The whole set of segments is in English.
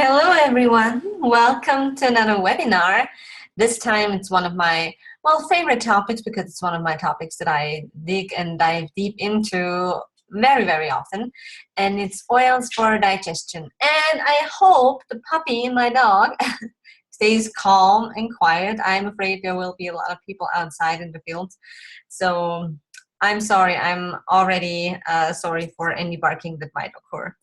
Hello, everyone. Welcome to another webinar. This time it's one of my, favorite topics because it's one of my topics that I dig and dive deep into very, very often. And it's oils for digestion. And I hope the puppy, my dog, stays calm and quiet. I'm afraid there will be a lot of people outside in the fields. So I'm sorry. I'm already sorry for any barking that might occur.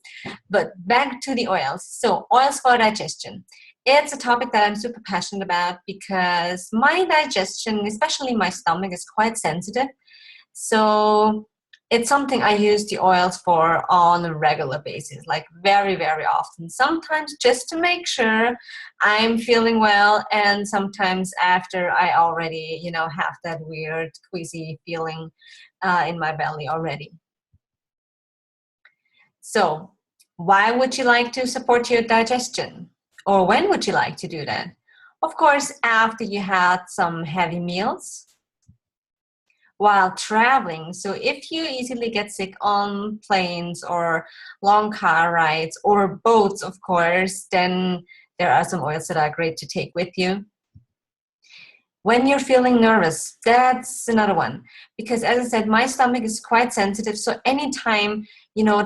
But back to the oils. So oils for digestion. It's a topic that I'm super passionate about because my digestion, especially my stomach, is quite sensitive. So it's something I use the oils for on a regular basis, like very, very often. Sometimes just to make sure I'm feeling well, and sometimes after I already, have that weird queasy feeling in my belly already. So why would you like to support your digestion? Or when would you like to do that? Of course, after you had some heavy meals, while traveling. So if you easily get sick on planes or long car rides or boats, of course, then there are some oils that are great to take with you. When you're feeling nervous, that's another one. Because as I said, my stomach is quite sensitive. So anytime,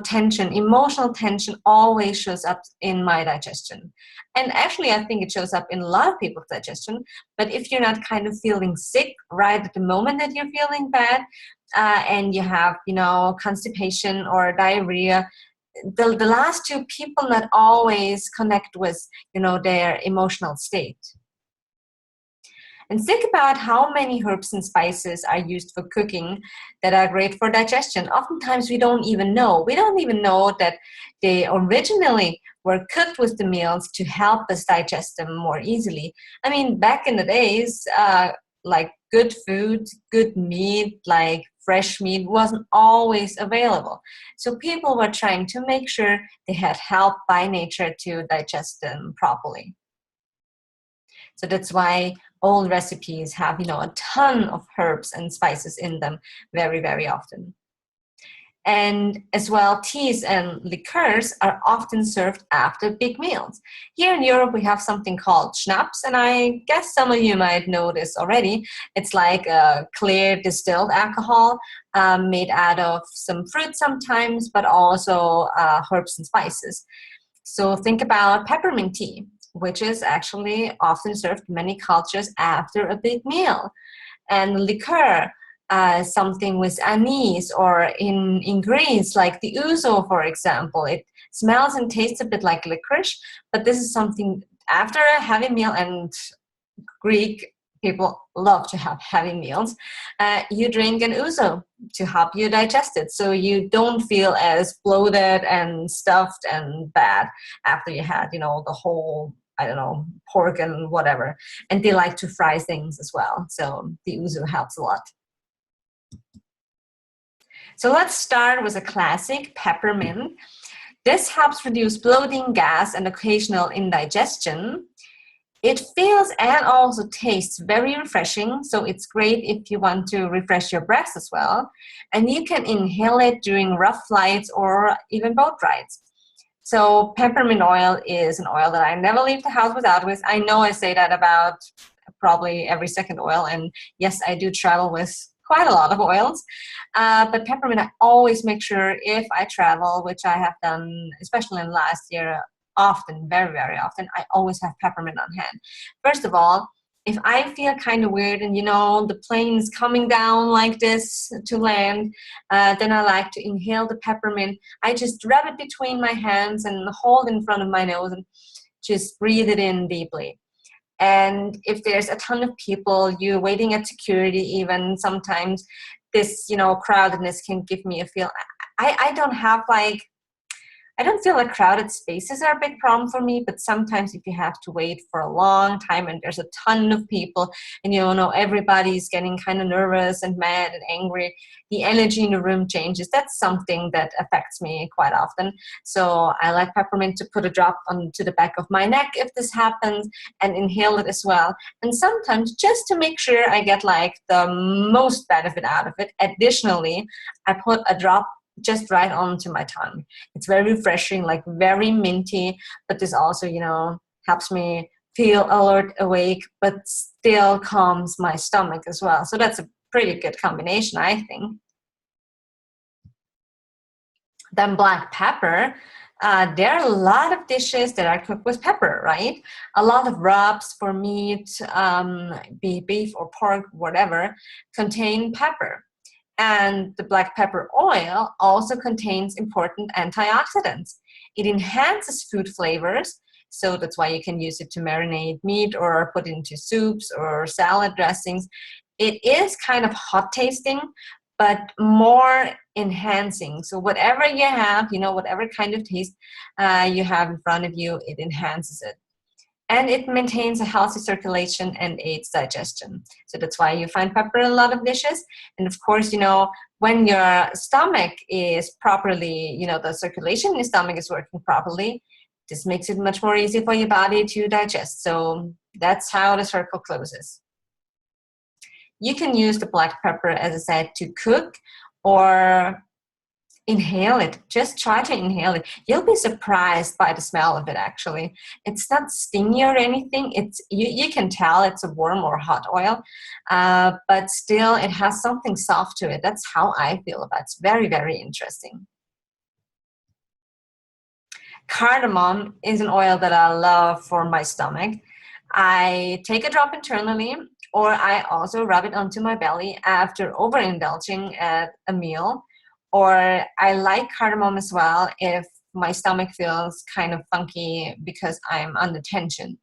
tension, emotional tension always shows up in my digestion. And actually, I think it shows up in a lot of people's digestion. But if you're not kind of feeling sick right at the moment that you're feeling bad, and you have, constipation or diarrhea, the last two people not always connect with, their emotional state. And think about how many herbs and spices are used for cooking that are great for digestion. Oftentimes we don't even know. We don't even know that they originally were cooked with the meals to help us digest them more easily. I mean, back in the days, like good food, good meat, like fresh meat wasn't always available. So people were trying to make sure they had help by nature to digest them properly. So that's why old recipes have, a ton of herbs and spices in them very, very often. And as well, teas and liqueurs are often served after big meals. Here in Europe, we have something called schnapps, and I guess some of you might know this already. It's like a clear distilled alcohol made out of some fruit sometimes, but also herbs and spices. So think about peppermint tea, which is actually often served in many cultures after a big meal. And liqueur, something with anise, or in Greece, like the ouzo, for example. It smells and tastes a bit like licorice, but this is something after a heavy meal, and Greek people love to have heavy meals. You drink an ouzo to help you digest it, so you don't feel as bloated and stuffed and bad after you had, the whole, pork and whatever. And they like to fry things as well, so the ouzo helps a lot. So let's start with a classic, peppermint. This helps reduce bloating, gas, and occasional indigestion. It feels and also tastes very refreshing, so it's great if you want to refresh your breath as well. And you can inhale it during rough flights or even boat rides. So peppermint oil is an oil that I never leave the house without with. I know I say that about probably every second oil, and yes, I do travel with quite a lot of oils. But peppermint, I always make sure if I travel, which I have done, especially in last year, often, very, very often, I always have peppermint on hand. First of all, if I feel kind of weird and, the plane is coming down like this to land, then I like to inhale the peppermint. I just rub it between my hands and hold in front of my nose and just breathe it in deeply. And if there's a ton of people, you're waiting at security even, sometimes this, crowdedness can give me a feel. I don't have I don't feel like crowded spaces are a big problem for me, but sometimes if you have to wait for a long time and there's a ton of people and everybody's getting kind of nervous and mad and angry, the energy in the room changes. That's something that affects me quite often. So I like peppermint to put a drop onto the back of my neck if this happens and inhale it as well. And sometimes just to make sure I get like the most benefit out of it, additionally, I put a drop just right onto my tongue. It's very refreshing, like very minty, but this also, helps me feel alert, awake, but still calms my stomach as well. So that's a pretty good combination, I think. Then black pepper. There are a lot of dishes that are cooked with pepper, right? A lot of rubs for meat, be beef or pork, whatever, contain pepper. And the black pepper oil also contains important antioxidants. It enhances food flavors, so that's why you can use it to marinate meat or put into soups or salad dressings. It is kind of hot tasting, but more enhancing. So whatever you have, whatever kind of taste you have in front of you, it enhances it. And it maintains a healthy circulation and aids digestion. So that's why you find pepper in a lot of dishes. And of course, when your stomach is properly, the circulation in your stomach is working properly, this makes it much more easy for your body to digest. So that's how the circle closes. You can use the black pepper, as I said, to cook or inhale it. Just try to inhale it. You'll be surprised by the smell of it, actually. It's not stingy or anything. It's you can tell it's a warm or hot oil, but still it has something soft to it. That's how I feel about it. It's very, very interesting. Cardamom is an oil that I love for my stomach. I take a drop internally, or I also rub it onto my belly after overindulging at a meal. Or I like cardamom as well if my stomach feels kind of funky because I'm under tension.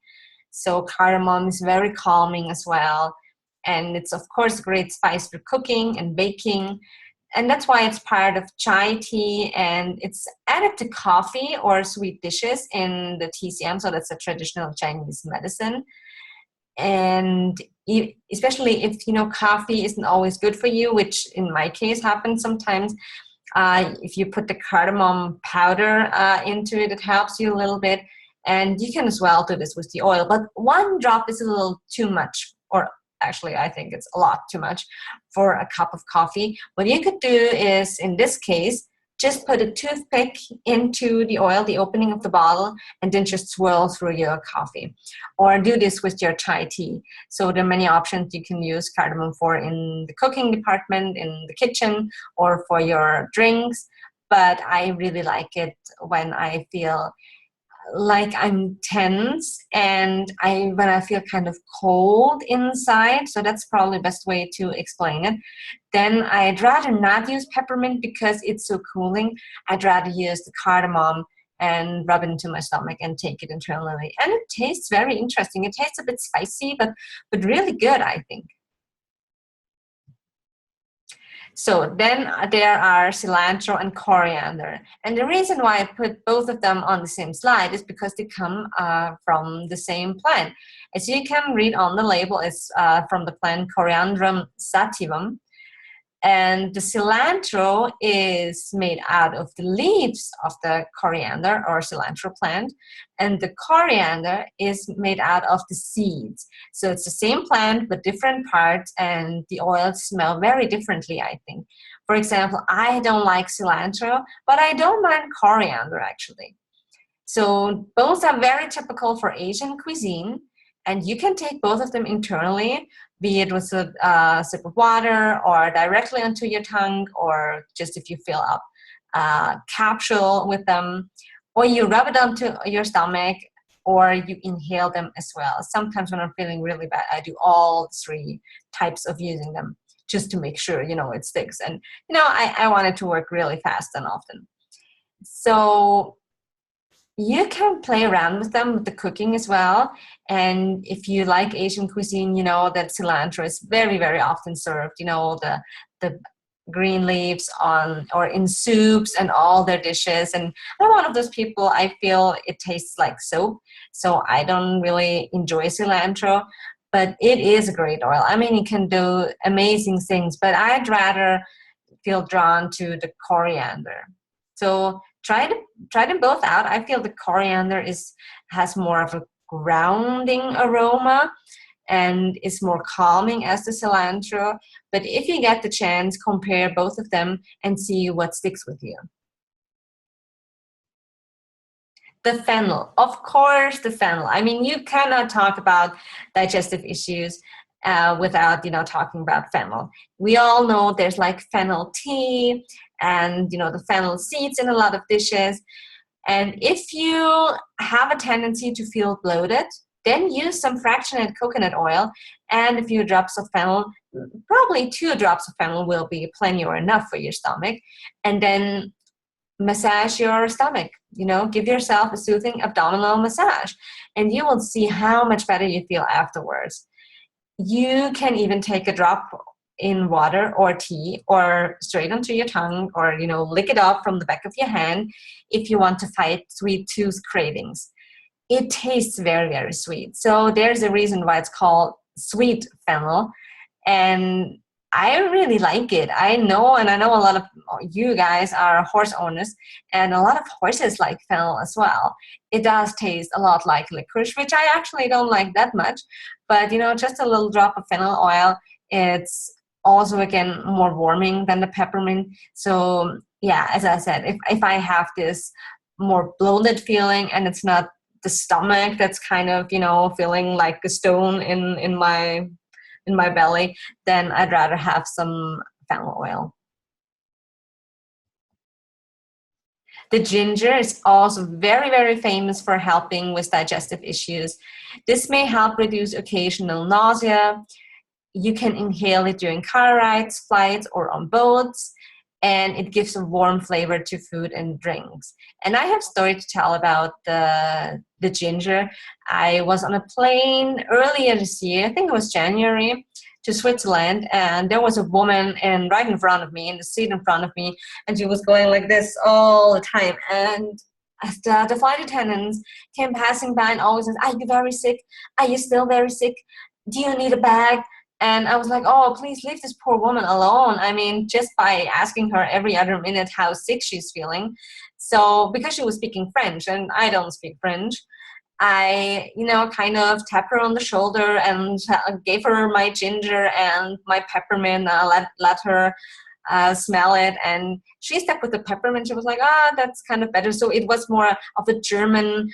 So cardamom is very calming as well. And it's, of course, a great spice for cooking and baking. And that's why it's part of chai tea, and it's added to coffee or sweet dishes in the TCM. So that's a traditional Chinese medicine. And especially if, coffee isn't always good for you, which in my case happens sometimes, if you put the cardamom powder into it, it helps you a little bit. And you can as well do this with the oil, but one drop is a little too much, or actually I think it's a lot too much for a cup of coffee. What you could do is, in this case, just put a toothpick into the oil, the opening of the bottle, and then just swirl through your coffee. Or do this with your chai tea. So there are many options you can use cardamom for in the cooking department, in the kitchen, or for your drinks. But I really like it when I feel like I'm tense and when I feel kind of cold inside. So that's probably the best way to explain it. Then I'd rather not use peppermint because it's so cooling. I'd rather use the cardamom and rub it into my stomach and take it internally. And it tastes very interesting. It tastes a bit spicy, but really good, I think. So then there are cilantro and coriander. And the reason why I put both of them on the same slide is because they come from the same plant. As you can read on the label, it's from the plant Coriandrum sativum. And the cilantro is made out of the leaves of the coriander or cilantro plant. And the coriander is made out of the seeds. So it's the same plant, but different parts, and the oils smell very differently, I think. For example, I don't like cilantro, but I don't mind coriander, actually. So both are very typical for Asian cuisine. And you can take both of them internally, be it with a sip of water or directly onto your tongue, or just if you fill up a capsule with them, or you rub it onto your stomach, or you inhale them as well. Sometimes when I'm feeling really bad, I do all three types of using them just to make sure, it sticks. And, I want it to work really fast and often. So you can play around with them with the cooking as well. And if you like Asian cuisine, you know that cilantro is very, very often served, the green leaves or in soups and all their dishes. And I'm one of those people, I feel it tastes like soap. So I don't really enjoy cilantro, but it is a great oil. I mean, it can do amazing things, but I'd rather feel drawn to the coriander. So try them both out. I feel the coriander has more of a grounding aroma, and is more calming as the cilantro. But if you get the chance, compare both of them and see what sticks with you. The fennel, of course, the fennel. I mean, you cannot talk about digestive issues without, talking about fennel. We all know there's like fennel tea and, the fennel seeds in a lot of dishes. And if you have a tendency to feel bloated, then use some fractionated coconut oil and a few drops of fennel. Probably 2 drops of fennel will be plenty or enough for your stomach. And then massage your stomach, give yourself a soothing abdominal massage, and you will see how much better you feel afterwards. You can even take a drop in water or tea or straight onto your tongue, or lick it up from the back of your hand if you want to fight sweet tooth cravings. It tastes very, very sweet. So there's a reason why it's called sweet fennel, and I really like it. I know a lot of you guys are horse owners, and a lot of horses like fennel as well. It does taste a lot like licorice, which I actually don't like that much, but just a little drop of fennel oil, it's also, again, more warming than the peppermint. So yeah, as I said, if I have this more bloated feeling and it's not the stomach that's kind of, feeling like a stone in my belly, then I'd rather have some fennel oil. The ginger is also very, very famous for helping with digestive issues. This may help reduce occasional nausea. You can inhale it during car rides, flights, or on boats, and it gives a warm flavor to food and drinks. And I have a story to tell about the ginger. I was on a plane earlier this year, I think it was January, to Switzerland, and there was a woman right in front of me, in the seat in front of me, and she was going like this all the time. And the flight attendants came passing by and always said, "Are you very sick? Are you still very sick? Do you need a bag?" And I was like, "Oh, please leave this poor woman alone." I mean, just by asking her every other minute how sick she's feeling. So because she was speaking French and I don't speak French, I, kind of tapped her on the shoulder and gave her my ginger and my peppermint. Let her smell it, and she stuck with the peppermint. She was like, that's kind of better. So it was more of a German,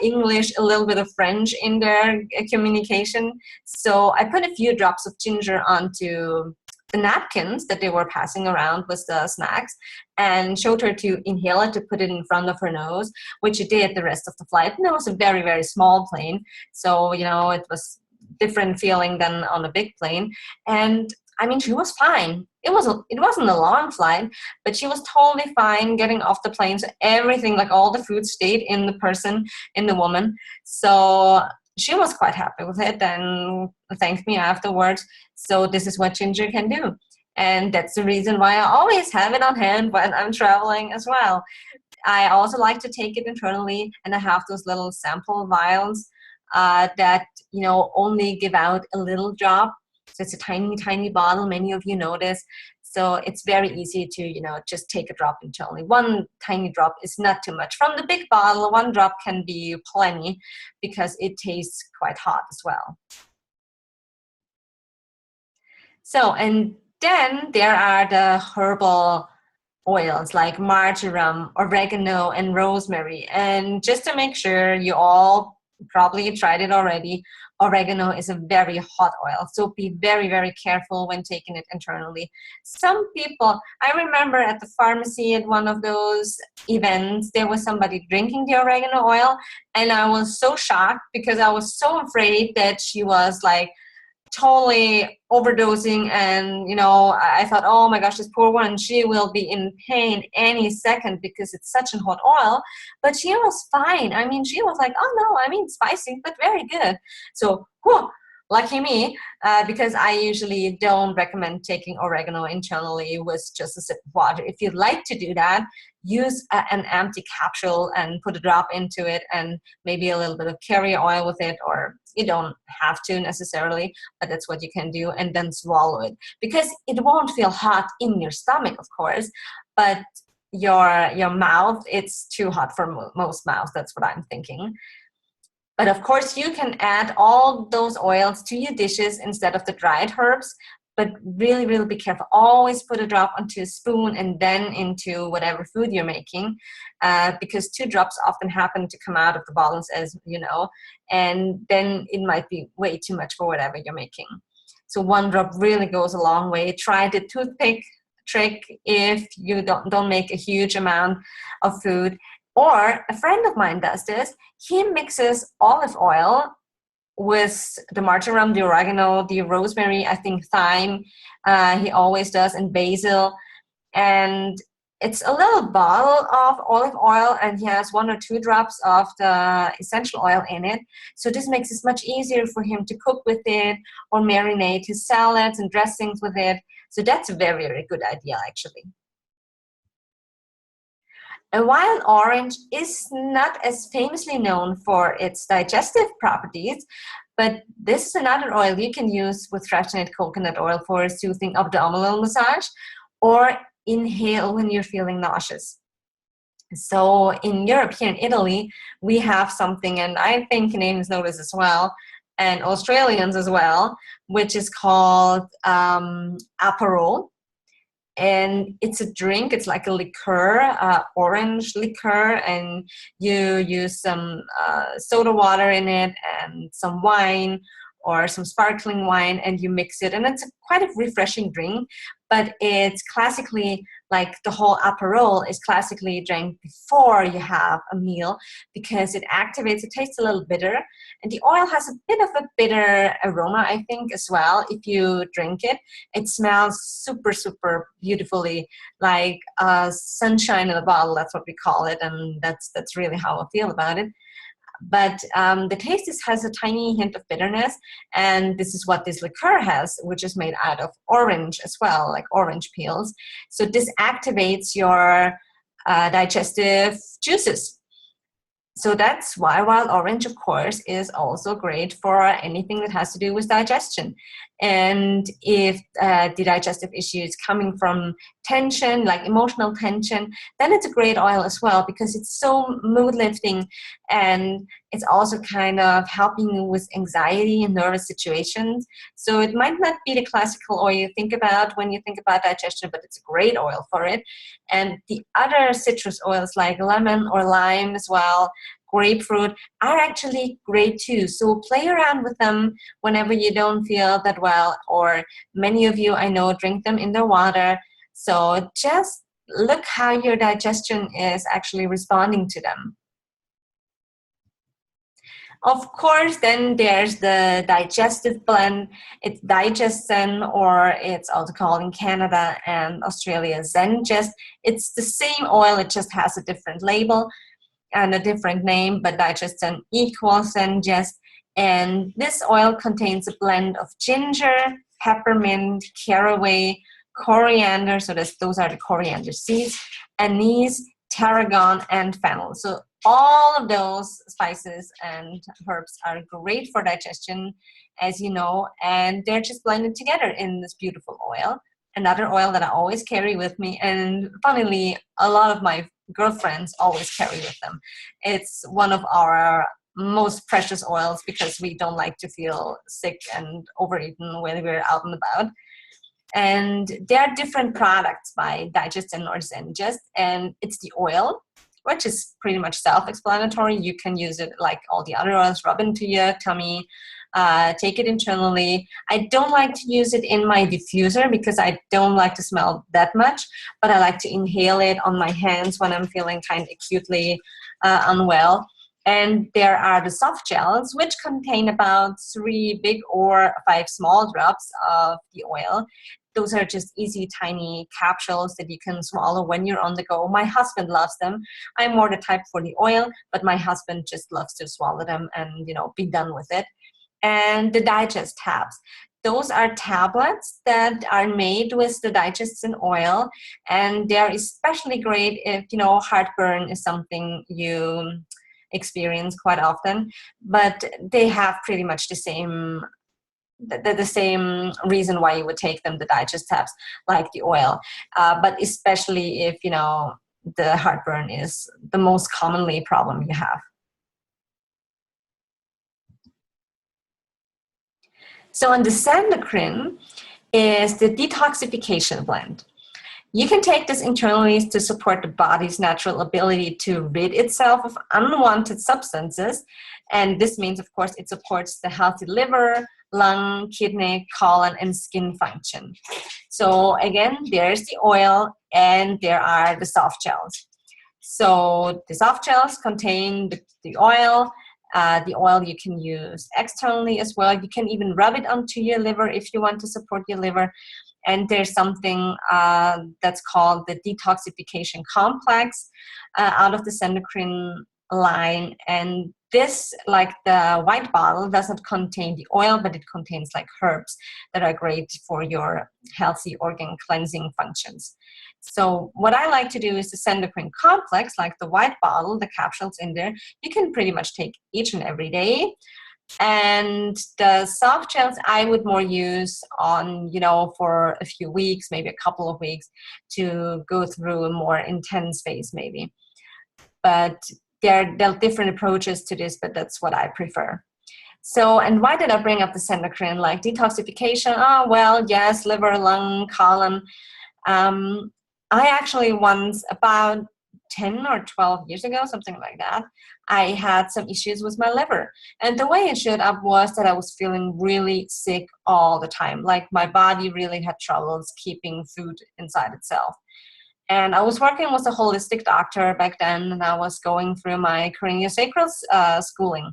English, a little bit of French in their communication. So I put a few drops of ginger onto the napkins that they were passing around with the snacks, and showed her to inhale it, to put it in front of her nose, which she did the rest of the flight. And it was a very, very small plane, so it was different feeling than on a big plane. And I mean, she was fine. It wasn't a long flight, but she was totally fine getting off the plane. So everything, like all the food, stayed in the woman. So she was quite happy with it and thanked me afterwards. So this is what ginger can do. And that's the reason why I always have it on hand when I'm traveling as well. I also like to take it internally, and I have those little sample vials that, only give out a little drop. So it's a tiny, tiny bottle. Many of you know this. So it's very easy to, just take a drop internally. One tiny drop is not too much. From the big bottle, 1 drop can be plenty because it tastes quite hot as well. So, and then there are the herbal oils like marjoram, oregano, and rosemary. And just to make sure, you all probably tried it already, oregano is a very hot oil, so be very, very careful when taking it internally. Some people, I remember at the pharmacy at one of those events, there was somebody drinking the oregano oil, and I was so shocked because I was so afraid that she was like totally overdosing, and I thought, oh my gosh, this poor one, she will be in pain any second because it's such a hot oil. But she was fine. I mean, she was like, oh no, I mean, spicy but very good. So lucky me, because I usually don't recommend taking oregano internally with just a sip of water. If you'd like to do that, use an empty capsule and put a drop into it and maybe a little bit of carrier oil with it, or you don't have to necessarily, but that's what you can do, and then swallow it. Because it won't feel hot in your stomach, of course, but your mouth, it's too hot for most mouths. That's what I'm thinking. But of course, you can add all those oils to your dishes instead of the dried herbs. But really, really be careful. Always put a drop onto a spoon and then into whatever food you're making, because 2 drops often happen to come out of the bottles, as you know, and then it might be way too much for whatever you're making. So 1 drop really goes a long way. Try the toothpick trick if you don't make a huge amount of food. Or a friend of mine does this. He mixes olive oil with the marjoram, the oregano, the rosemary, I think thyme, he always does, and basil. And it's a little bottle of olive oil, and he has 1 or 2 drops of the essential oil in it. So this makes it much easier for him to cook with it or marinate his salads and dressings with it. So that's a very, very good idea, actually. A wild orange is not as famously known for its digestive properties, but this is another oil you can use with fractionated coconut oil for a soothing abdominal massage or inhale when you're feeling nauseous. So in Europe, here in Italy, we have something, and I think Canadians know this as well, and Australians as well, which is called Aperol. And it's a drink. It's like a liqueur, orange liqueur, and you use some soda water in it and some wine or some sparkling wine, and you mix it, and it's quite a refreshing drink. But it's classically, like the whole Aperol is classically drank before you have a meal, because it activates, it tastes a little bitter, and the oil has a bit of a bitter aroma, I think, as well. If you drink it, it smells super, super beautifully, like sunshine in a bottle. That's what we call it, and that's really how I feel about it. But the taste has a tiny hint of bitterness, and this is what this liqueur has, which is made out of orange as well, like orange peels. So this activates your digestive juices. So that's why wild orange, of course, is also great for anything that has to do with digestion. And if the digestive issue is coming from tension, like emotional tension, then it's a great oil as well, because it's so mood lifting, and it's also kind of helping you with anxiety and nervous situations. So it might not be the classical oil you think about when you think about digestion, but it's a great oil for it. And the other citrus oils like lemon or lime as well, grapefruit, are actually great too. So play around with them whenever you don't feel that well, or many of you I know drink them in their water. So just look how your digestion is actually responding to them. Of course, then there's the digestive blend. It's Digestion, or it's also called in Canada and Australia Zengest. It's the same oil, it just has a different label and a different name, but Digestion equals Zengest. And this oil contains a blend of ginger, peppermint, caraway, coriander, so those are the coriander seeds, anise, tarragon, and fennel. So all of those spices and herbs are great for digestion, as you know, and they're just blended together in this beautiful oil. Another oil that I always carry with me, and funnily, a lot of my girlfriends always carry with them. It's one of our most precious oils, because we don't like to feel sick and overeaten when we're out and about. And there are different products by Digestion or Zengest, and it's the oil, which is pretty much self-explanatory. You can use it like all the other oils, rub into your tummy, take it internally. I don't like to use it in my diffuser because I don't like to smell that much, but I like to inhale it on my hands when I'm feeling kind of acutely unwell. And there are the soft gels, which contain about 3 big or 5 small drops of the oil. Those are just easy, tiny capsules that you can swallow when you're on the go. My husband loves them. I'm more the type for the oil, but my husband just loves to swallow them and, be done with it. And the Digest tabs. Those are tablets that are made with the Digestion oil, and they're especially great if, heartburn is something you experience quite often, but they have pretty much the same reason why you would take them, the Digest tabs, like the oil, but especially if the heartburn is the most commonly problem you have. So on the Sandocrine is the Detoxification blend. You can take this internally to support the body's natural ability to rid itself of unwanted substances. And this means, of course, it supports the healthy liver, lung, kidney, colon, and skin function. So again, there's the oil and there are the soft gels. So the soft gels contain the oil. The oil you can use externally as well. You can even rub it onto your liver if you want to support your liver. And there's something that's called the Detoxification complex out of the Sandocrine line. And this, like the white bottle, doesn't contain the oil, but it contains like herbs that are great for your healthy organ cleansing functions. So what I like to do is the Sandocrine complex, like the white bottle, the capsules in there, you can pretty much take each and every day. And the soft gels I would more use on, for a few weeks, maybe a couple of weeks, to go through a more intense phase maybe. But there are different approaches to this, but that's what I prefer. So, and why did I bring up the Sandocrine? Like detoxification, oh, well, yes, liver, lung, colon. I actually once, about 10 or 12 years ago, something like that, I had some issues with my liver. And the way it showed up was that I was feeling really sick all the time. Like my body really had troubles keeping food inside itself. And I was working with a holistic doctor back then, and I was going through my craniosacral schooling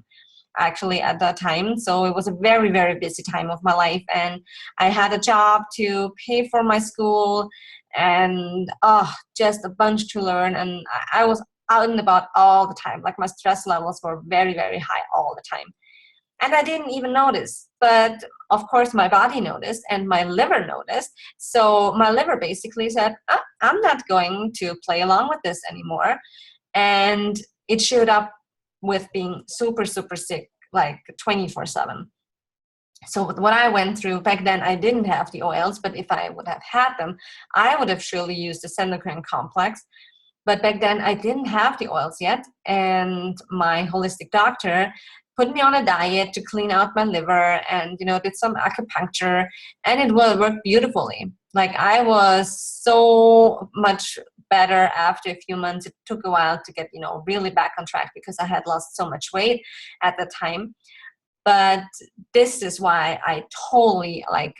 actually at that time. So it was a very, very busy time of my life. And I had a job to pay for my school and just a bunch to learn. And I was out and about all the time. Like my stress levels were very, very high all the time. And I didn't even notice. But of course, my body noticed and my liver noticed. So my liver basically said, I'm not going to play along with this anymore. And it showed up with being super, super sick, like 24/7. So what I went through back then, I didn't have the oils, but if I would have had them, I would have surely used the Sandocrine complex. But back then I didn't have the oils yet. And my holistic doctor put me on a diet to clean out my liver and, did some acupuncture, and it worked beautifully. Like I was so much better after a few months. It took a while to get, really back on track because I had lost so much weight at the time. But this is why I totally, I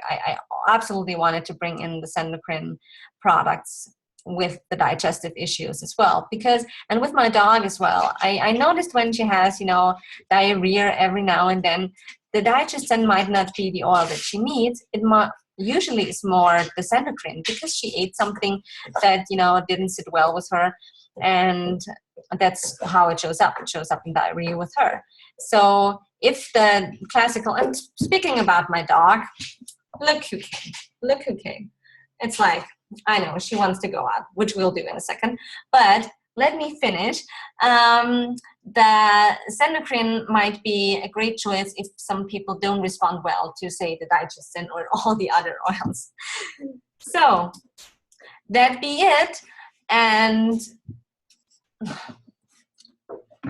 absolutely wanted to bring in the Sandocrine products with the digestive issues as well. And with my dog as well, I noticed when she has, diarrhea every now and then, the Digestion might not be the oil that she needs. It usually is more the Sandocrine because she ate something that, didn't sit well with her. And that's how it shows up. It shows up in diarrhea with her. So if the classical, and speaking about my dog, look who came. It's like, I know she wants to go out, which we'll do in a second. But let me finish. The Sandocrine might be a great choice if some people don't respond well to, say, the Digestion or all the other oils. So that be it. And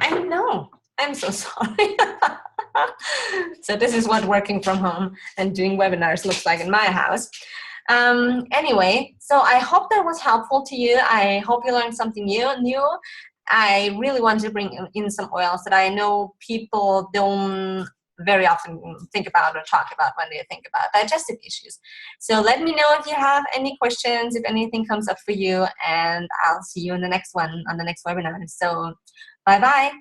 I know, I'm so sorry. So this is what working from home and doing webinars looks like in my house. Anyway, so I hope that was helpful to you. I hope you learned something new. I really want to bring in some oils that I know people don't very often think about or talk about when they think about digestive issues. So let me know if you have any questions, if anything comes up for you, and I'll see you in the next one, on the next webinar. So bye-bye.